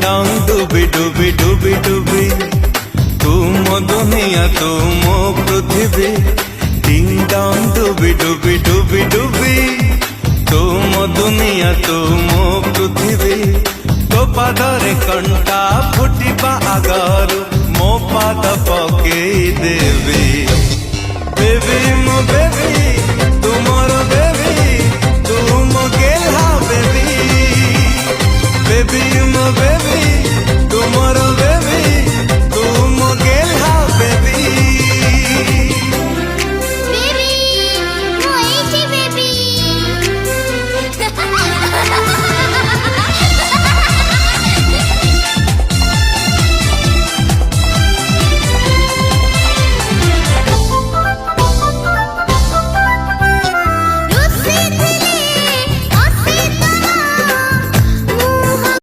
डंग डुबी डुबी डुबी डुबी तू मो दुनिया तू मो पृथ्वी डिंग डंग डुबी डुबी डुबी डुबी तू मो दुनिया तू मो पृथ्वी तो पादरे कंटा फुटिबा आगरु मो पाद पकेई देवी बेबी मो बेबी